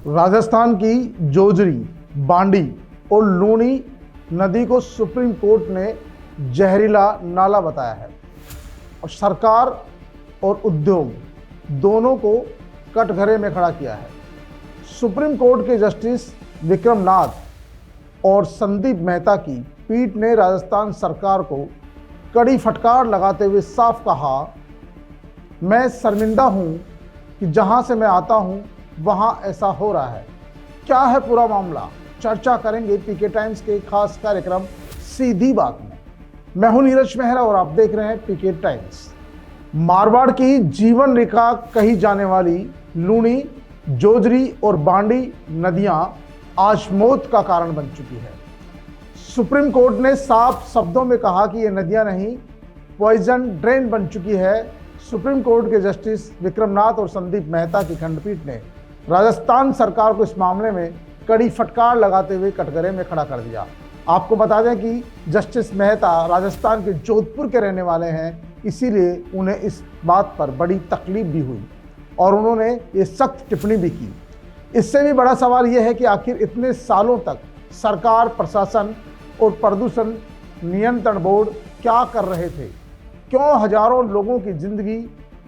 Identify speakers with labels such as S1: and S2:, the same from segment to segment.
S1: राजस्थान की जोजरी, बांडी और लूणी नदी को सुप्रीम कोर्ट ने जहरीला नाला बताया है और सरकार और उद्योग दोनों को कटघरे में खड़ा किया है। सुप्रीम कोर्ट के जस्टिस विक्रम नाथ और संदीप मेहता की पीठ ने राजस्थान सरकार को कड़ी फटकार लगाते हुए साफ कहा, मैं शर्मिंदा हूं कि जहां से मैं आता हूं वहां ऐसा हो रहा है। क्या है पूरा मामला, चर्चा करेंगे पीके टाइम्स के खास कार्यक्रम सीधी बात में। मैं हूं नीरज मेहरा और आप देख रहे हैं पीके टाइम्स। मारवाड़ की जीवन रेखा कही जाने वाली लूणी, जोजरी और बांडी नदियां आज मौत का कारण बन चुकी है। सुप्रीम कोर्ट ने साफ शब्दों में कहा कि ये नदियां नहीं, पॉइजन ड्रेन बन चुकी है। सुप्रीम कोर्ट के जस्टिस विक्रम नाथ और संदीप मेहता की खंडपीठ ने राजस्थान सरकार को इस मामले में कड़ी फटकार लगाते हुए कटघरे में खड़ा कर दिया। आपको बता दें कि जस्टिस मेहता राजस्थान के जोधपुर के रहने वाले हैं, इसीलिए उन्हें इस बात पर बड़ी तकलीफ भी हुई और उन्होंने ये सख्त टिप्पणी भी की। इससे भी बड़ा सवाल यह है कि आखिर इतने सालों तक सरकार, प्रशासन और प्रदूषण नियंत्रण बोर्ड क्या कर रहे थे? क्यों हजारों लोगों की जिंदगी,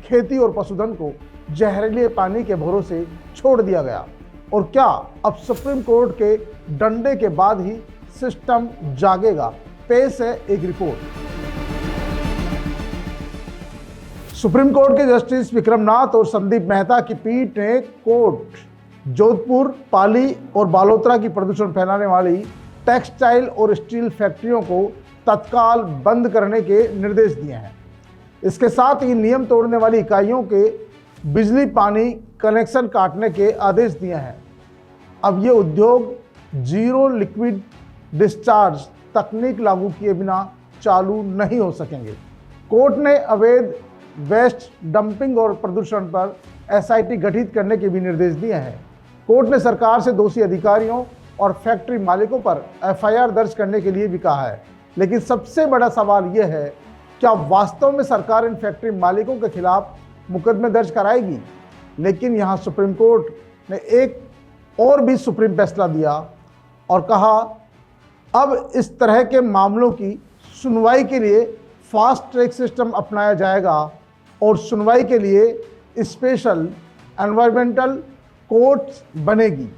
S1: खेती और पशुधन को जहरीले पानी के भरोसे छोड़ दिया गया? और क्या अब सुप्रीम कोर्ट के डंडे के बाद ही सिस्टम जागेगा? पेश है एक रिपोर्ट। सुप्रीम कोर्ट के जस्टिस विक्रम नाथ और संदीप मेहता की पीठ ने कोर्ट जोधपुर, पाली और बालोतरा की प्रदूषण फैलाने वाली टेक्सटाइल और स्टील फैक्ट्रियों को तत्काल बंद करने के निर्देश दिए हैं। इसके साथ ही नियम तोड़ने वाली इकाइयों के बिजली पानी कनेक्शन काटने के आदेश दिए हैं। अब ये उद्योग जीरो लिक्विड डिस्चार्ज तकनीक लागू किए बिना चालू नहीं हो सकेंगे। कोर्ट ने अवैध वेस्ट डंपिंग और प्रदूषण पर एसआईटी गठित करने के भी निर्देश दिए हैं। कोर्ट ने सरकार से दोषी अधिकारियों और फैक्ट्री मालिकों पर एफआईआर दर्ज करने के लिए भी कहा है। लेकिन सबसे बड़ा सवाल यह है, क्या वास्तव में सरकार इन फैक्ट्री मालिकों के खिलाफ मुकदमे दर्ज कराएगी? लेकिन यहाँ सुप्रीम कोर्ट ने एक और भी सुप्रीम फैसला दिया और कहा, अब इस तरह के मामलों की सुनवाई के लिए फास्ट ट्रैक सिस्टम अपनाया जाएगा और सुनवाई के लिए स्पेशल एनवायरमेंटल कोर्ट बनेगी।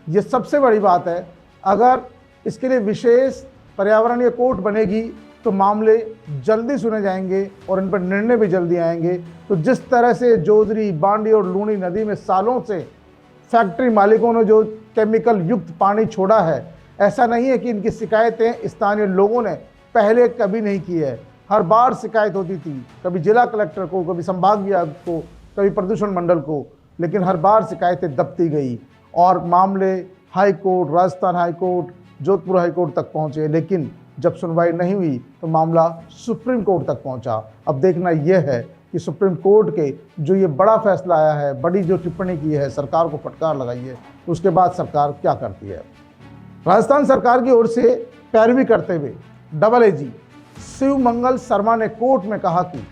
S1: ये सबसे बड़ी बात है। अगर इसके लिए विशेष पर्यावरणीय कोर्ट बनेगी तो मामले जल्दी सुने जाएंगे और इन पर निर्णय भी जल्दी आएंगे। तो जिस तरह से जोजरी, बांडी और लूणी नदी में सालों से फैक्ट्री मालिकों ने जो केमिकल युक्त पानी छोड़ा है, ऐसा नहीं है कि इनकी शिकायतें स्थानीय लोगों ने पहले कभी नहीं की है। हर बार शिकायत होती थी, कभी जिला कलेक्टर को, कभी संभागीय आयुक्त को, कभी प्रदूषण मंडल को, लेकिन हर बार शिकायतें दबती गई और मामले high court, Rajasthan high court, Jodhpur high court तक पहुँचे। लेकिन जब सुनवाई नहीं हुई तो मामला सुप्रीम कोर्ट तक पहुंचा। अब देखना यह है कि सुप्रीम कोर्ट के जो ये बड़ा फैसला आया है, बड़ी जो टिप्पणी की है, सरकार को फटकार लगाई है, उसके बाद सरकार क्या करती है। राजस्थान सरकार की ओर से पैरवी करते हुए डबल एजी शिव मंगल शर्मा ने कोर्ट में कहा कि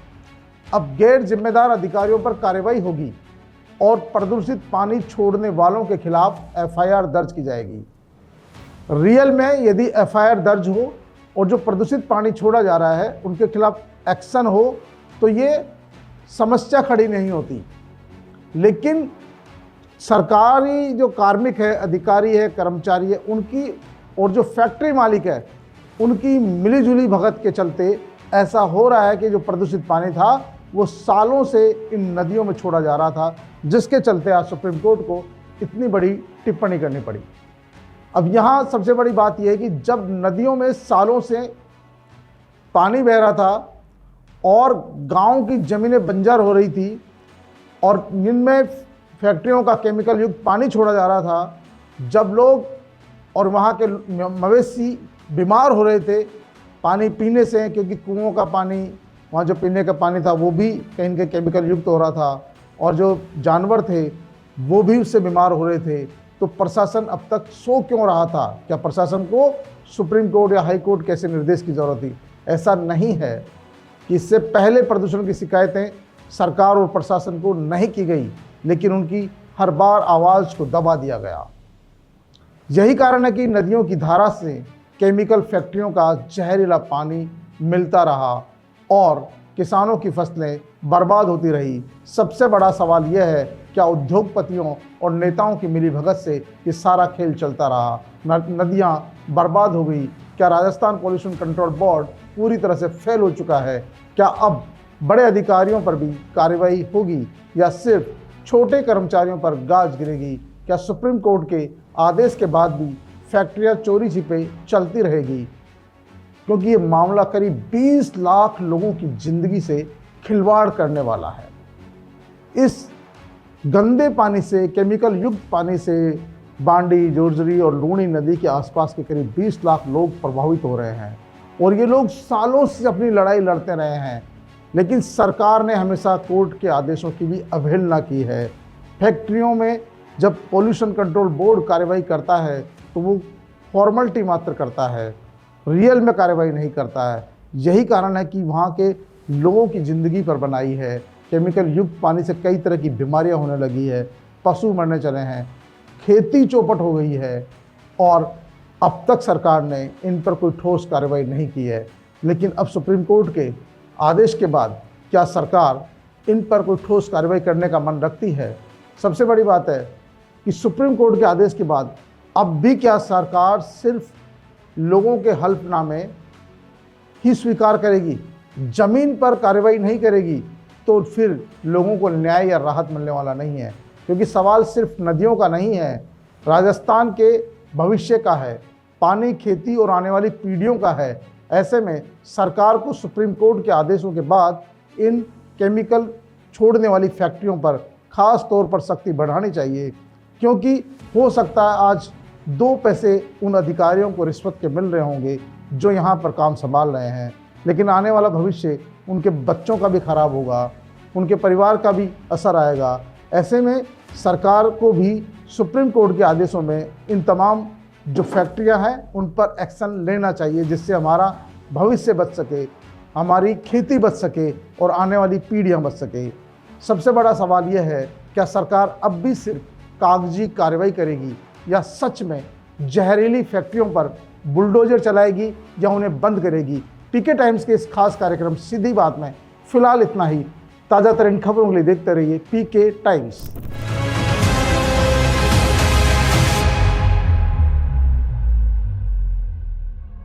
S1: अब गैर जिम्मेदार अधिकारियों पर कार्रवाई होगी और प्रदूषित पानी छोड़ने वालों के खिलाफ एफआईआर दर्ज की जाएगी। रियल में यदि एफआईआर दर्ज हो और जो प्रदूषित पानी छोड़ा जा रहा है उनके खिलाफ एक्शन हो तो ये समस्या खड़ी नहीं होती। लेकिन सरकारी जो कार्मिक है, अधिकारी है, कर्मचारी है, उनकी और जो फैक्ट्री मालिक है, उनकी मिलीजुली भगत के चलते ऐसा हो रहा है कि जो प्रदूषित पानी था वो सालों से इन नदियों में छोड़ा जा रहा था, जिसके चलते आज सुप्रीम कोर्ट को इतनी बड़ी टिप्पणी करनी पड़ी। अब यहाँ सबसे बड़ी बात यह है कि जब नदियों में सालों से पानी बह रहा था और गांव की ज़मीनें बंजर हो रही थी और जिनमें फैक्ट्रियों का केमिकल युक्त पानी छोड़ा जा रहा था, जब लोग और वहाँ के मवेशी बीमार हो रहे थे पानी पीने से, क्योंकि कुओं का पानी, वहाँ जो पीने का पानी था वो भी कहीं के केमिकल युक्त हो रहा था और जो जानवर थे वो भी उससे बीमार हो रहे थे। तो प्रशासन अब तक सो क्यों रहा था? क्या प्रशासन को सुप्रीम कोर्ट या हाई कोर्ट कैसे निर्देश की ज़रूरत थी? ऐसा नहीं है कि इससे पहले प्रदूषण की शिकायतें सरकार और प्रशासन को नहीं की गई, लेकिन उनकी हर बार आवाज़ को दबा दिया गया। यही कारण है कि नदियों की धारा से केमिकल फैक्ट्रियों का जहरीला पानी मिलता रहा और किसानों की फसलें बर्बाद होती रही। सबसे बड़ा सवाल यह है, क्या उद्योगपतियों और नेताओं की मिलीभगत से ये सारा खेल चलता रहा? नदियाँ बर्बाद हो गई। क्या राजस्थान पॉल्यूशन कंट्रोल बोर्ड पूरी तरह से फेल हो चुका है? क्या अब बड़े अधिकारियों पर भी कार्रवाई होगी या सिर्फ छोटे कर्मचारियों पर गाज गिरेगी? क्या सुप्रीम कोर्ट के आदेश के बाद भी फैक्ट्रियां चोरी छिपे चलती रहेगी? क्योंकि ये मामला करीब 20 लाख लोगों की जिंदगी से खिलवाड़ करने वाला है। इस गंदे पानी से, केमिकल युक्त पानी से बांडी, जोरजरी और लूणी नदी के आसपास के करीब 20 लाख लोग प्रभावित हो रहे हैं और ये लोग सालों से अपनी लड़ाई लड़ते रहे हैं, लेकिन सरकार ने हमेशा कोर्ट के आदेशों की भी अवहेलना की है। फैक्ट्रियों में जब पॉल्यूशन कंट्रोल बोर्ड कार्रवाई करता है तो वो फॉर्मेलिटी मात्र करता है, रियल में कार्रवाई नहीं करता है। यही कारण है कि वहाँ के लोगों की ज़िंदगी पर बनाई है। केमिकल युक्त पानी से कई तरह की बीमारियाँ होने लगी है, पशु मरने चले हैं, खेती चौपट हो गई है और अब तक सरकार ने इन पर कोई ठोस कार्रवाई नहीं की है। लेकिन अब सुप्रीम कोर्ट के आदेश के बाद क्या सरकार इन पर कोई ठोस कार्रवाई करने का मन रखती है? सबसे बड़ी बात है कि सुप्रीम कोर्ट के आदेश के बाद अब भी क्या सरकार सिर्फ लोगों के हल्फनामे ही स्वीकार करेगी, ज़मीन पर कार्रवाई नहीं करेगी? तो फिर लोगों को न्याय या राहत मिलने वाला नहीं है, क्योंकि सवाल सिर्फ नदियों का नहीं है, राजस्थान के भविष्य का है, पानी, खेती और आने वाली पीढ़ियों का है। ऐसे में सरकार को सुप्रीम कोर्ट के आदेशों के बाद इन केमिकल छोड़ने वाली फैक्ट्रियों पर खास तौर पर सख्ती बढ़ानी चाहिए, क्योंकि हो सकता है आज 2 पैसे उन अधिकारियों को रिश्वत के मिल रहे होंगे जो यहाँ पर काम संभाल रहे हैं, लेकिन आने वाला भविष्य उनके बच्चों का भी खराब होगा, उनके परिवार का भी असर आएगा। ऐसे में सरकार को भी सुप्रीम कोर्ट के आदेशों में इन तमाम जो फैक्ट्रियां हैं उन पर एक्शन लेना चाहिए, जिससे हमारा भविष्य बच सके, हमारी खेती बच सके और आने वाली पीढ़ियां बच सके। सबसे बड़ा सवाल यह है, क्या सरकार अब भी सिर्फ कागजी कार्रवाई करेगी या सच में जहरीली फैक्ट्रियों पर बुलडोजर चलाएगी या उन्हें बंद करेगी? पीके टाइम्स के इस खास कार्यक्रम सीधी बात में फिलहाल इतना ही। ताज़ा तरीन खबरों के लिए देखते रहिए पीके टाइम्स।